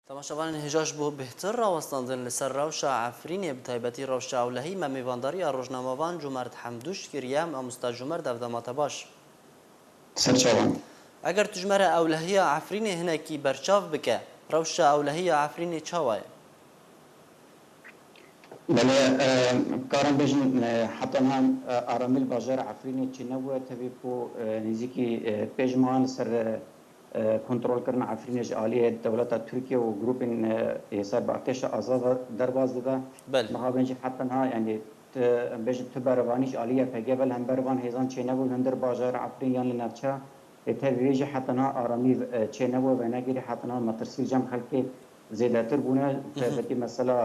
تماشاوان هجاش بو بهتر راوستاندن لسر روشا عفرین بتایبتی روشا اولهی ممیوانداری روجنامه‌وان جومرد حمدوش کریام أمنستي جومرد افدامات باش سرچاوان اگر تجمره اولهی عفرین هنکی برچاو بکه روشا اولهی عفرین چاوای بله کارم بجن حتی هم آرامیل باجر عفرینی چی نبود تبی کو نزیکی پیجمان سر کنترل کردن عفرینش عالیه دولت ترکیه و گروپین سر بارتش آزاد درباز داده. بله. مقابلش حتی ها یعنی بجن تبروانیش عالیه پیگبل هم بروان هزان چی نبود هندر باجر عفرینیان لنفچه تبیجی حتی ها آرامی چی نبود و نگیری حتی ها مترسی جمع خلقی زیادتر بونه تبتی مثلا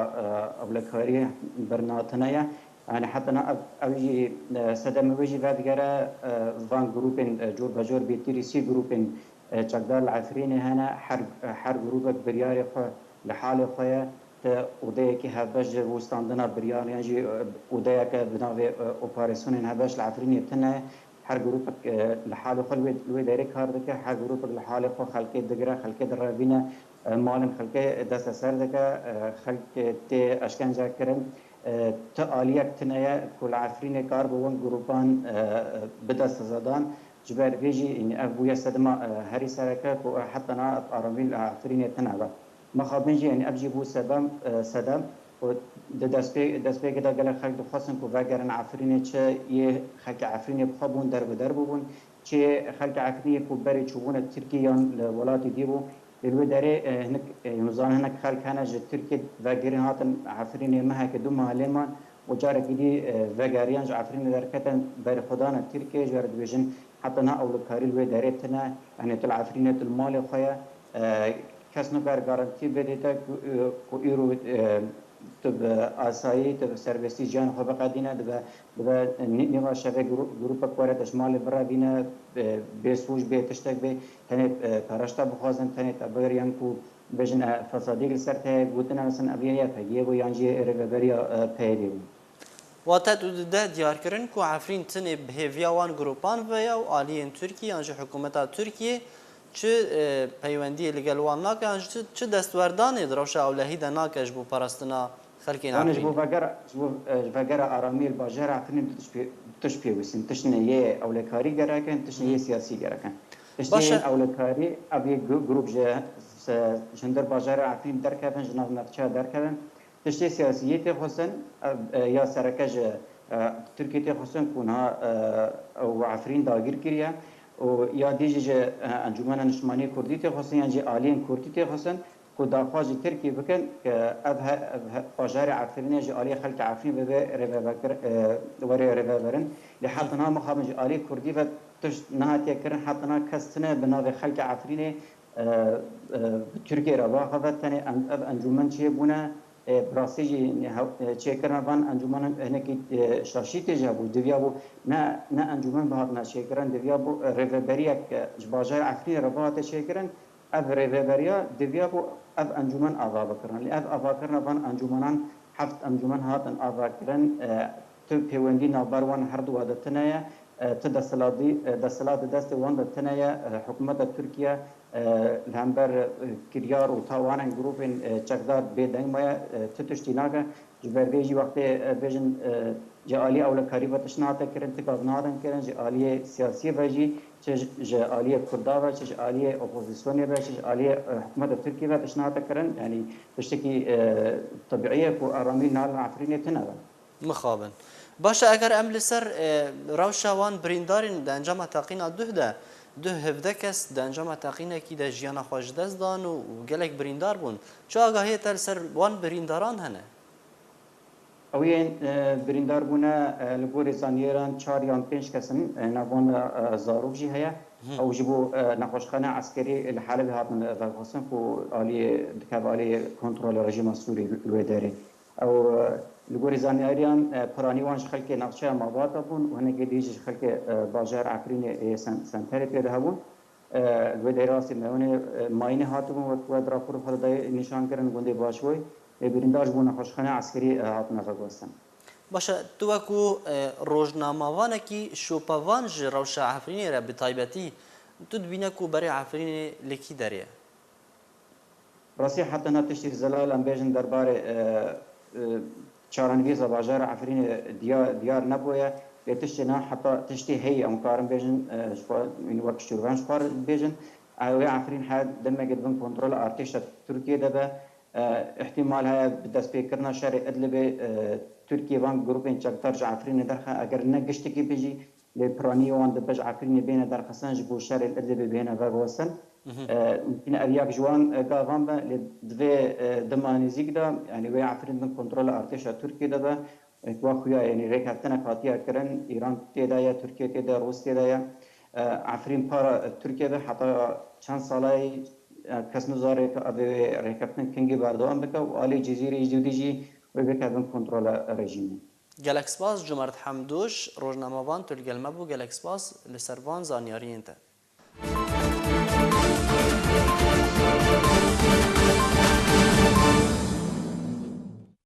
اولکاری برناتنایا يعني حتى أنا أوجي سدم وجي بعد جرا فان جروبين جور بجور بيتيري سي جروبين تقدر العفرين هنا حر جروبك برياري خو لحاله خويا ودايك هبش وستاندنا بريار يعني ودايك بناوي أوبراسيون هبش العفرين يتنا حر جروبك لحاله خو الوي دايرك هاردك حر جروبك لحاله خو خلقي دقرا خلقي دربينا مالن خلقي دست سر دكا خلق تي أشكنجا كرن تعالیک تنایا کل عفرین کار بوون گروپان بدست زدان جبر ویجی این ابویا سدما هری سرکه کو حتی نا آرامیل عفرین تنابا مخابنجی این ابجی بو سدم و دست به کدا گله خلق خاصن کو وگرن عفرین چه یه خلق عفرین بخابون در بون چه خلق عفرین کو بری چوبون ترکیان ولاتی دیبو الوی داره هنک نوزان هنک خلق هنج ترکیه و گرین هاتن عفرین ماه که دو محلمان و جاره کدی و گریانج عفرین در کتن بر خدان ترکیه جاره دویجن حتی نه اولکاری الوی داره تنه یعنی تل عفرین تل مال خویا کس نکار گارانتی بده تا کو ایرو تب آسایی تب سرویسی جان خوب قدینه دب نیما شبه گروپ کوره تشمال برا بینه بیسوج به تشتک به تنه پرشتا بخوازن تنه تبریان کو بجن فسادی سرته گوتنا مثلا ابیه پگیه و یانجی ربریا پیری واتد ده دیار کردن کو عفرین تنه بهویاوان گروپان و یا عالیین ترکیه یانج حکومت ترکیه چه پیوندی لگلوان ناکه چه دستوردانی دروش اولهی ده ناکش بو پرستنا خلقین عفرین. آنش بو وگر آرامیل باجر عفرین تشبیه وسیم تشنه یه اولکاری گرکن تشنه یه سیاسی گرکن. تشنه اولکاری ابی گروپ جندر باجر عفرین درکبن جناب نفچه درکبن تشنه سیاسیت حسن یا سرکج ترکیه حسن کنها و عفرین داگیر کریه و یا دیجی انجمن نشمانی کردی ته حسن یعنی عالین کردی ته حسن کو داخواج ترکیه بکن که ابها باجر عفرین یعنی عالی خلق عفرین به ربابرن لحتى نا مخابن عالی کردی و تش نهایت کردن حتی نا کستنه بنابه خلق عفرین ترکیه را واقعا تنه انجمن چیه بونه براسیجی چه کردن وان انجمن هنکی شاشی تجابو دویابو نه انجمن بهاد نشه کردن دویابو ربابریک باجر عفرین را واقعا چه کردن اب ربابریا دویابو اب انجمن آوا بکرن لی اب آوا کردن وان انجمنان هفت انجمن هاتن آوا کردن تو پیوندی نابروان هر دو عادتنه دستلات دست وان دتنه حکومت ترکیه لهمبر کریار و تاوان گروپین چقدر بدنگ مایا تتشتی ناگه جبرگی وقت بجن جالی اولکاری و تشنات کردن تکاب نادن کردن جالی سیاسی وجی جالی کردا و جالی اپوزیسیونی و جالی حکومت ترکیه و تشنات کردن یعنی تشتکی طبیعیه کو آرامی نال عفرینی تنها مخابن باشه اگر عمل سر روشوان بریندارین در انجام تاقینا ده هفده کس در انجام تاقینا کی در جیان خوش دست دان و گلک بریندار بون چه آگاهی تر سر وان برینداران هنه؟ اوین بریندار بونه لگور زانیران 4 یا 5 کسن نوان زاروب جی هیا او جبو نقاشخانه عسکری الحاله هاتن وخصوصا کو عالی دکاب عالی کنترل رژیم سوری الوداری او لگوری زانیاریان پرانیوانش خلک نقشه مواد بون و هنگی دیجش خلک باجر عفرین سنتری پیدا بون الوداری راست میونه ماینه هاتون و درافور خدای نشان کردن گنده باشوی بریندار بون نقاشخانه عسکری هاتن وگوستن. باشه تو کو روجنامه‌وان کی شوپوان روش عفرینی را بتایبتی تو بینه کو برای عفرین لکی داره راسي حتى نتشتي زلال ام بيجن دربار چارنوی زباجار عفرین دیار نبوده لتشتی نه حتی تشتی هی ام کارم بیشن شفار این وقت شروعان شفار بیشن اوه عفرین حد دم گربن کنترل ارتش ترکیه ده احتمال های بدست پیکرنا شهر ادلب ترکیه وان گروپین چکتار عفرین درخه اگر نگشتی کی بیجی لپرانی وان دبج عفرین بین درخسان جبو شهر ادلب بین و واسن ممكن أرياك جوان قاضم لدفع دمانيزيك دا يعني ويا عفرين من كنترول أرتش تركيا دا واخويا يعني ريكاتنا قاتيا كرن إيران تدايا تركيا تدا روسيا تدايا عفرين بارا تركيا دا حتى چند سالاي كسنو زاري أبي ريكاتنا كنجي باردوان بكا وآلي جزيرة جديجي ويبكا من كنترول ريجيم جالكس باس جومرد حمدوش روجناموان تلقى المبو جالكس باس لسروان زانيارين